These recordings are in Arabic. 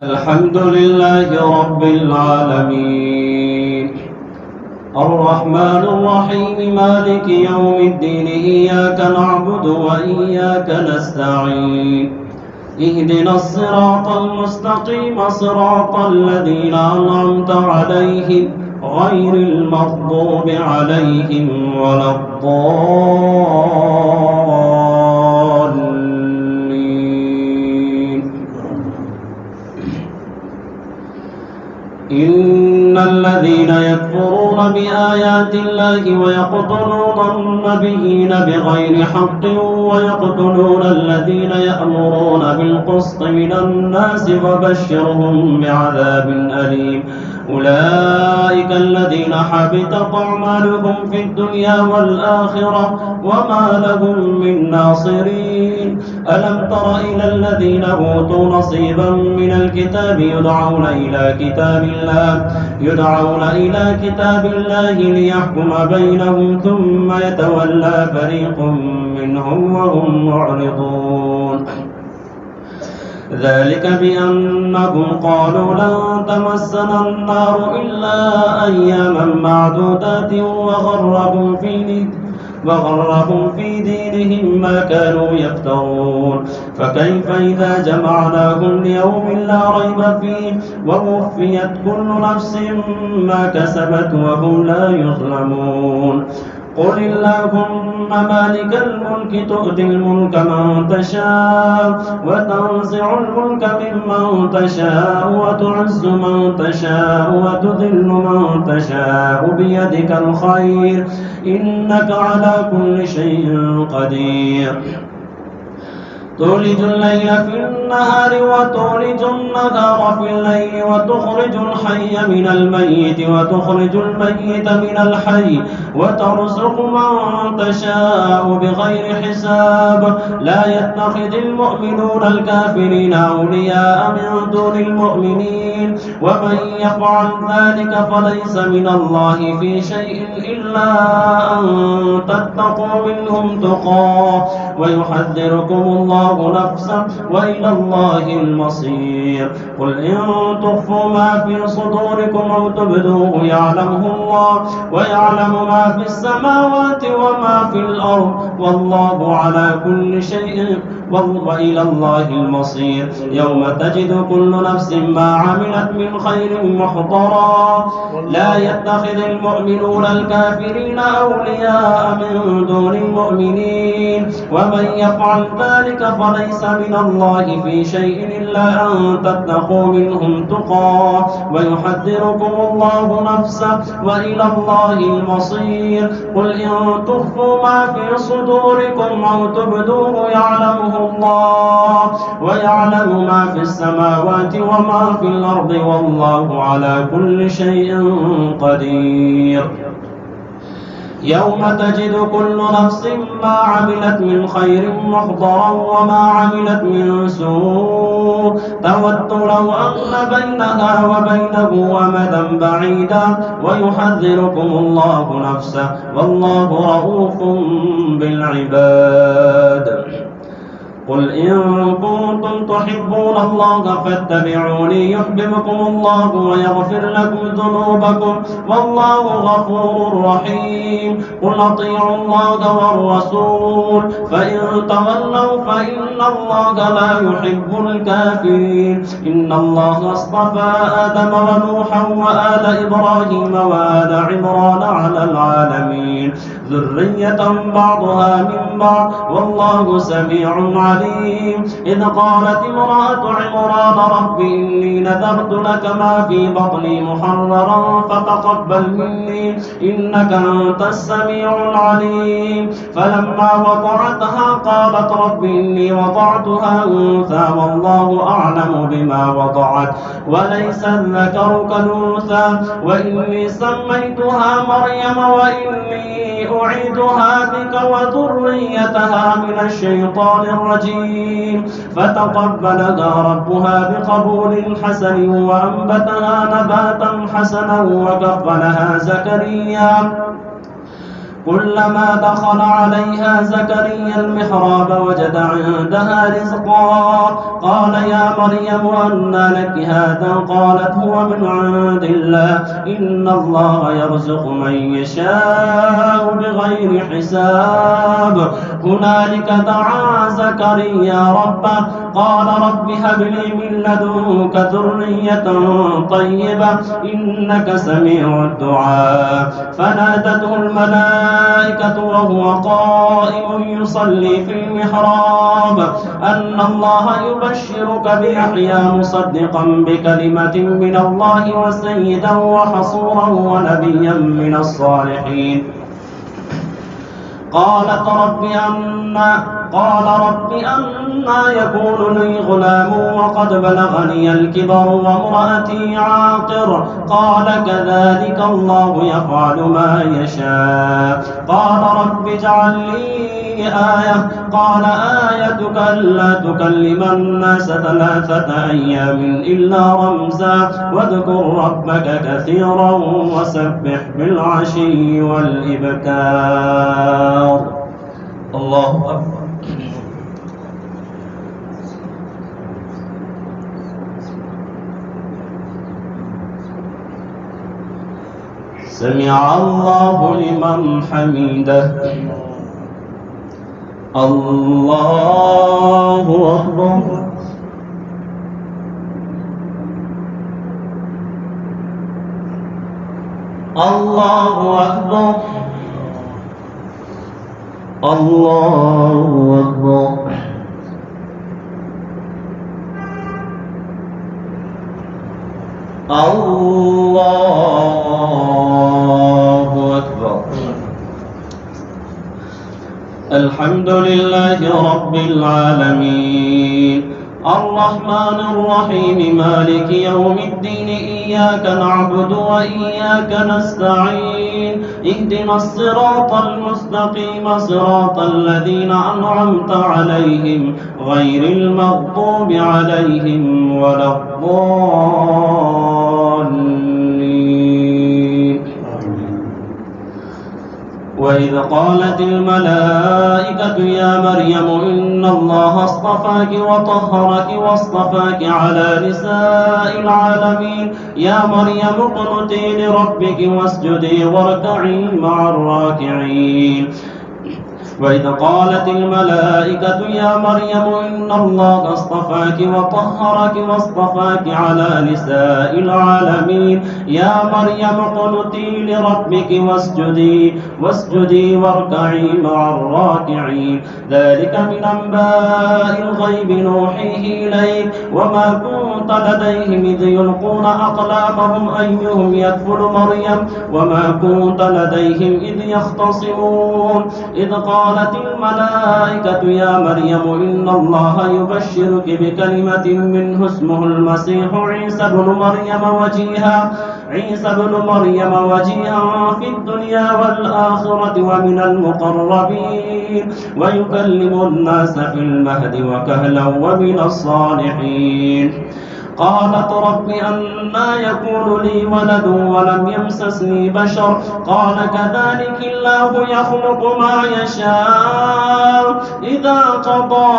الحمد لله رب العالمين الرحمن الرحيم مالك يوم الدين إياك نعبد وإياك نستعين اهدنا الصراط المستقيم صراط الذين أنعمت عليهم غير المغضوب عليهم ولا الضالين. إن الذين يكفرون بآيات الله ويقتلون النبيين بغير حق ويقتلون الذين يأمرون بالقسط من الناس فبشرهم بعذاب أليم. أولئك الذين حبطت أعمالهم في الدنيا والآخرة وما لهم من ناصرين. ألم تر إلى الذين أوتوا نصيبا من الكتاب يدعون إلى كتاب الله ليحكم بينهم ثم يتولى فريق منهم وهم معرضون. ذلك بأنهم قالوا لن تمسنا النار إلا أياما معدودات وغرهم في دينهم ما كانوا يفترون. فكيف إذا جمعناهم ليوم لا ريب فيه ووفيت كل نفس ما كسبت وهم لا يظلمون. قل اللهم مالك الملك تؤتي الملك من تشاء وتنزع الملك ممن تشاء وتعز من تشاء وتذل من تشاء بيدك الخير إنك على كل شيء قدير. تولج الليل في النهار وتولج النهار في الليل وتخرج الحي من الميت وتخرج الميت من الحي وترزق من تشاء بغير حساب. لا يتخذ المؤمنون الكافرين أولياء من دون المؤمنين ومن يفعل ذلك فليس من الله في شيء إلا أن تتقوا منهم تقاه ويحذركم الله نفسه وإلى الله المصير. قل إن تخفوا ما في صدوركم أو تبدوه يعلمه الله ويعلم ما في السماوات وما في الأرض والله على كل شيء وإلى الله المصير. يوم تجد كل نفس ما عملت من خير محضرا. لا يتخذ المؤمنون الكافرين أولياء من دون المؤمنين ومن يفعل ذلك فليس من الله في شيء إلا أن تتقوا منهم تقاه ويحذركم الله نفسه وإلى الله المصير. قل إن تخفوا ما في صدوركم أو تبدوه يعلمه الله ويعلم ما في السماوات وما في الأرض والله على كل شيء قدير. يوم تجد كل نفس ما عملت من خير محضرا وما عملت من سوء تود لو أن بينها وبينه أمدا بعيدا ويحذركم الله نفسه والله رؤوف بالعباد. قل إن كنتم تحبون الله فاتبعوني يحببكم الله ويغفر لكم ذنوبكم والله غفور رحيم. قل أطيعوا الله والرسول فإن تولوا فإن الله لا يحب الكافرين. إن الله اصطفى آدم ونوحا وآل إبراهيم وآل عمران على العالمين ذرية بعضها من بعض والله سميع عليم. إذ قالت امرأة عمران رب إني نذرت لك ما في بطني محررا فتقبل مني إنك أنت السميع العليم. فلما وضعتها قالت رب إني وضعتها أنثى والله أعلم بما وضعت وليس الذكر كالأنثى وإني سميتها مريم وإني أعيدها بك وذريتها من الشيطان الرجيم. فتقبلها ربها بقبول حسن وأنبتها نباتا حسنا وكفلها زكريا كلما دخل عليها زكريا المحراب وجد عندها رزقا قال يا مريم أنى لك هذا قالت هو من عند الله إن الله يرزق من يشاء بغير حساب هنالك دعا زكريا ربه قال رب هب لي من لدنك ذرية طيبة إنك سميع الدعاء فنادته الملائكة وهو قائم يصلي في المحراب أن الله يبشرك بيحيى مصدقا بكلمة من الله وسيدا وحصورا ونبيا من الصالحين قال رب أنا يكون لي غلام وقد بلغني الكبر وامرأتي عاقر قال كذلك الله يفعل ما يشاء قال رب اجعل لي آية قال آيتك ألا تكلم الناس 3 أيام إلا رمزا واذكر ربك كثيرا وسبح بالعشي والإبكار الله أكبر سمع الله لمن حمده الله أكبر الله أكبر الله أكبر الله أكبر الحمد لله رب العالمين الرحمن الرحيم مالك يوم الدين إياك نعبد وإياك نستعين اهدنا الصراط المستقيم صراط الذين أنعمت عليهم غير المغضوب عليهم ولا الضالين وإذ قالت الملائكة يا مريم إن الله اصطفاك وطهرك واصطفاك على نساء العالمين يا مريم اقنتي لربك واسجدي واركعي مع الراكعين وإذ قالت الملائكة يا مريم إن الله اصطفاك وطهرك واصطفاك على نساء العالمين يا مريم اقنتي لربك واسجدي واركعي مع الراكعين ذلك من أنباء الغيب نوحيه إليك وما كنت لديهم إذ يلقون أقلامهم أيهم يكفل مريم وما كنت لديهم إذ يختصمون إذ قالت الملائكة يا مريم إن الله يبشرك بكلمة منه اسمه المسيح عيسى بن مريم وجيها في الدنيا والآخرة ومن المقربين ويكلم الناس في المهد وكهلا ومن الصالحين قالت رب أنى يكون لي ولد ولم يمسسني بشر قال كذلك الله يخلق ما يشاء إذا قضى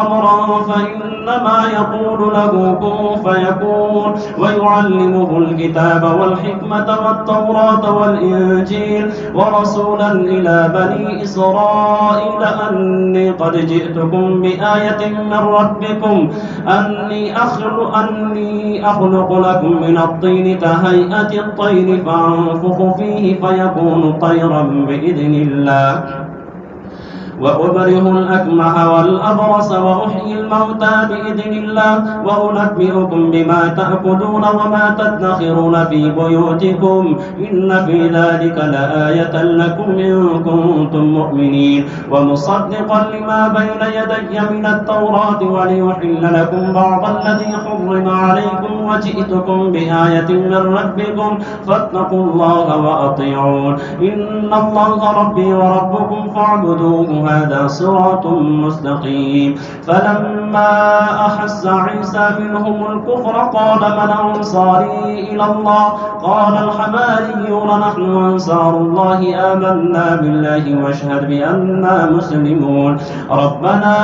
أمرا فإنما يقول له كن فيكون ويعلمه الكتاب والحكمة والتوراة والإنجيل ورسولا إلى بني إسرائيل أني قد جئتكم بآية من ربكم أني أخلق لكم من الطين كهيئة الطير فأنفخ فيه فيكون طيرا بإذن الله وأبره الأكمه والأبرص وأحيي الموتى بإذن الله وأنبئكم بما تأكلون وما تدخرون في بيوتكم إن في ذلك لآية لكم إن كنتم مؤمنين ومصدقا لما بين يدي من التوراة وليحل لكم بعض الذي حرم عليكم وجئتكم بآية من ربكم فاتقوا الله وأطيعون إن الله ربي وربكم فاعبدوه هذا صراط مستقيم فلما فلما أحس عيسى منهم الكفر قال من أنصاري إلى الله قال الحواريون نحن أنصار الله آمنا بالله واشهد بأننا مسلمون ربنا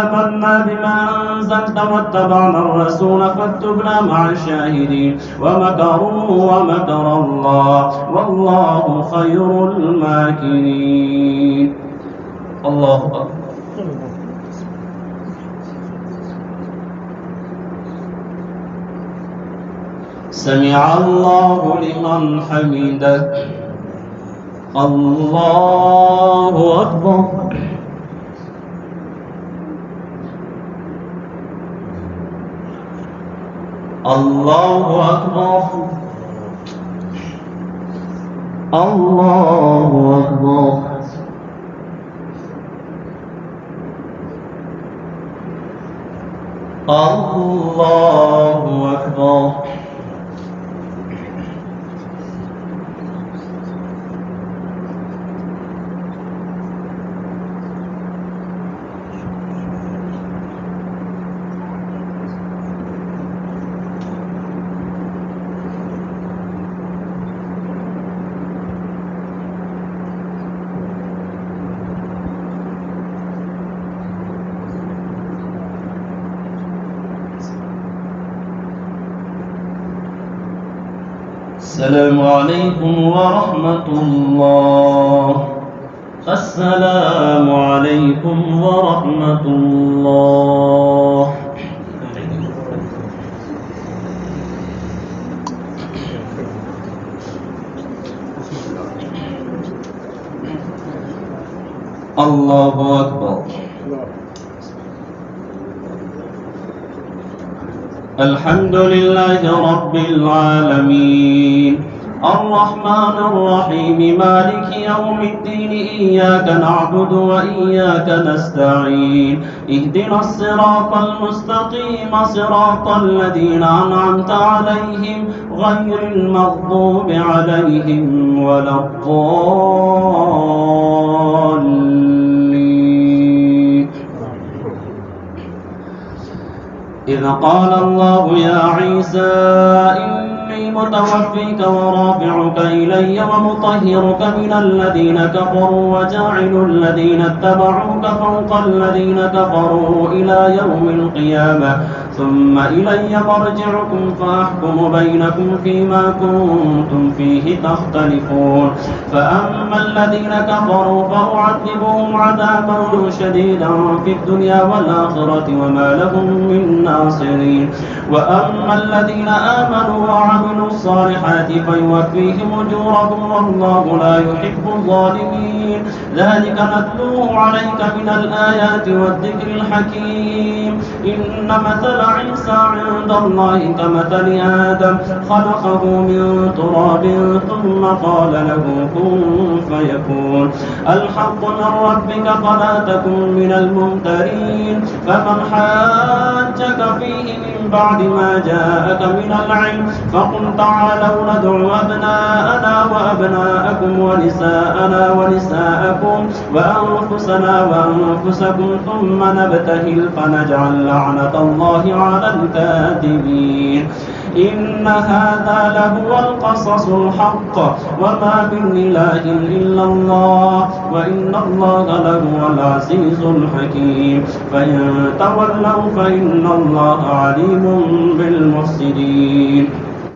آمنا بما أنزلت واتبعنا الرسول فاكتبنا مع الشاهدين ومكروا ومكر الله والله خير الماكرين. الله أكبر. سمع الله لمن حمده. الله أكبر. الله أكبر. الله أكبر. الله أكبر. السلام عليكم ورحمة الله. السلام عليكم ورحمة الله. الله أكبر. الحمد لله رب العالمين الرحمن الرحيم مالك يوم الدين إياك نعبد وإياك نستعين اهدنا الصراط المستقيم صراط الذين أنعمت عليهم غير المغضوب عليهم ولا الضالين. إذ قال الله يا عيسى إني متوفيك ورافعك إلي ومطهرك من الذين كفروا وجاعل الذين اتبعوك فوق الذين كفروا إلى يوم القيامة ثم إلي مرجعكم فأحكم بينكم فيما كنتم فيه تختلفون فأما الذين كفروا فأعذبهم عذابا شديدا في الدنيا والآخرة وما لهم من ناصرين وأما الذين آمنوا وعملوا الصالحات فيوفيهم أجورهم والله لا يحب الظالمين. ذلك نتلوه عليك من الآيات والذكر الحكيم. إن مثل عيسى عند الله كمثل آدم خلقه من تراب ثم قال له كن فيكون. الحق من ربك فلا تكن من الممترين. فمن حاجك فيه من بعد ما جاءك من العلم فقل تعالوا ندع أبناءنا وأبناءكم ونساءنا ونساءكم وأنفسنا وأنفسكم ثم نبتهل فنجعل لعنة الله على الكاذبين. إن هذا لهو القصص الحق وما من إله إلا الله وإن الله لهو العزيز الحكيم. فإن تولوا فإن الله عليم بالمفسدين.